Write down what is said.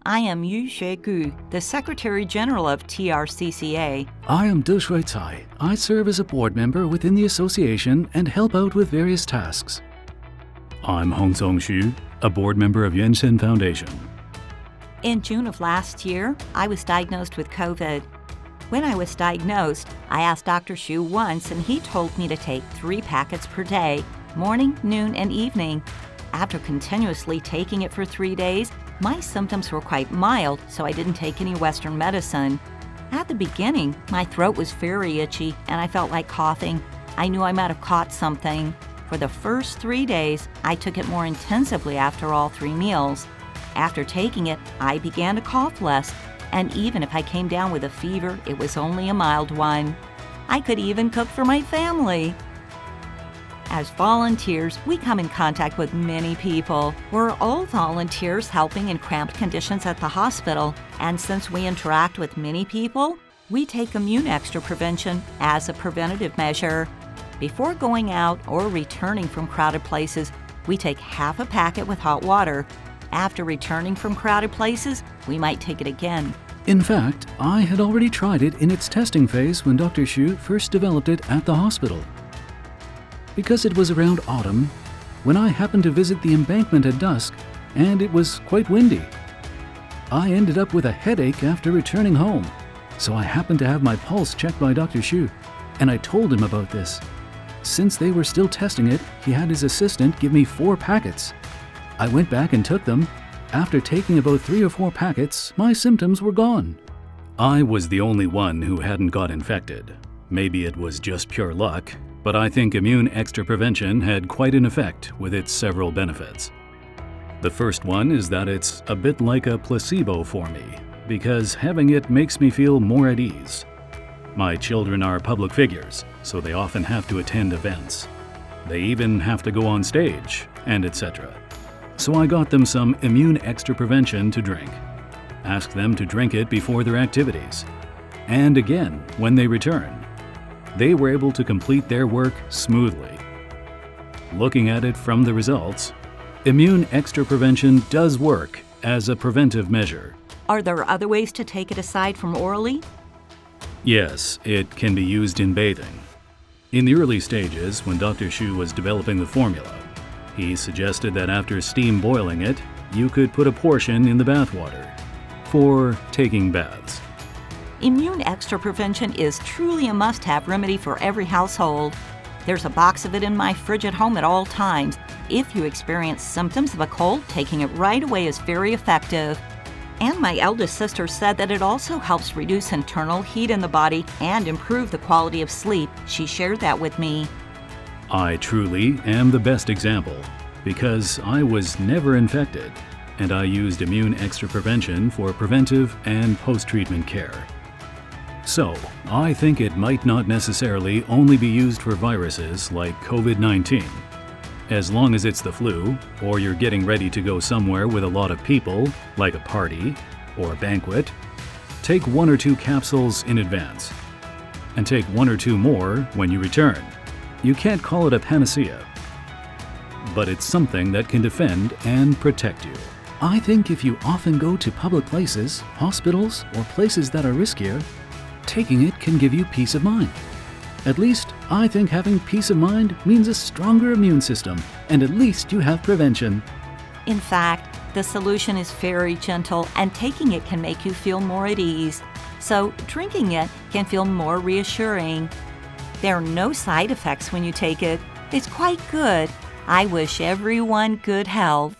I am Yu Gu, the Secretary General of TRCCA. I am De Shui Cai. I serve as a board member within the association and help out with various tasks. I'm Hong Song-Hsu, a board member of Yuan-Shen Foundation. In June of last year, I was diagnosed with COVID. When I was diagnosed, I asked Dr. Hsu once and he told me to take 3 packets per day, morning, noon, and evening. After continuously taking it for 3 days, my symptoms were quite mild, so I didn't take any Western medicine. At the beginning, my throat was very itchy and I felt like coughing. I knew I might have caught something. For the first 3 days, I took it more intensively after all 3 meals. After taking it, I began to cough less, and even if I came down with a fever, it was only a mild one. I could even cook for my family. As volunteers, we come in contact with many people. We're all volunteers helping in cramped conditions at the hospital, and since we interact with many people, we take immune extra prevention as a preventative measure. Before going out or returning from crowded places, we take half a packet with hot water. After returning from crowded places, we might take it again. In fact, I had already tried it in its testing phase when Dr. Hsu first developed it at the hospital. Because it was around autumn, when I happened to visit the embankment at dusk, and it was quite windy. I ended up with a headache after returning home, so I happened to have my pulse checked by Dr. Hsu, and I told him about this. Since they were still testing it, he had his assistant give me 4 packets. I went back and took them. After taking about 3 or 4 packets, my symptoms were gone. I was the only one who hadn't got infected. Maybe it was just pure luck, but I think immune extra prevention had quite an effect with its several benefits. The first one is that it's a bit like a placebo for me, because having it makes me feel more at ease. My children are public figures, so they often have to attend events. They even have to go on stage, and etc. So I got them some immune extra prevention to drink. Ask them to drink it before their activities. And again, when they return. They were able to complete their work smoothly. Looking at it from the results, immune extra prevention does work as a preventive measure. Are there other ways to take it aside from orally? Yes, it can be used in bathing. In the early stages, when Dr. Hsu was developing the formula, he suggested that after steam boiling it, you could put a portion in the bathwater for taking baths. Immune extra prevention is truly a must-have remedy for every household. There's a box of it in my fridge at home at all times. If you experience symptoms of a cold, taking it right away is very effective. And my eldest sister said that it also helps reduce internal heat in the body and improve the quality of sleep. She shared that with me. I truly am the best example because I was never infected and I used immune extra prevention for preventive and post-treatment care. So, I think it might not necessarily only be used for viruses like COVID-19. As long as it's the flu, or you're getting ready to go somewhere with a lot of people, like a party or a banquet, take 1 or 2 capsules in advance, and take 1 or 2 more when you return. You can't call it a panacea, but it's something that can defend and protect you. I think if you often go to public places, hospitals, or places that are riskier, taking it can give you peace of mind. At least, I think having peace of mind means a stronger immune system, and at least you have prevention. In fact, the solution is very gentle, and taking it can make you feel more at ease. So, drinking it can feel more reassuring. There are no side effects when you take it. It's quite good. I wish everyone good health.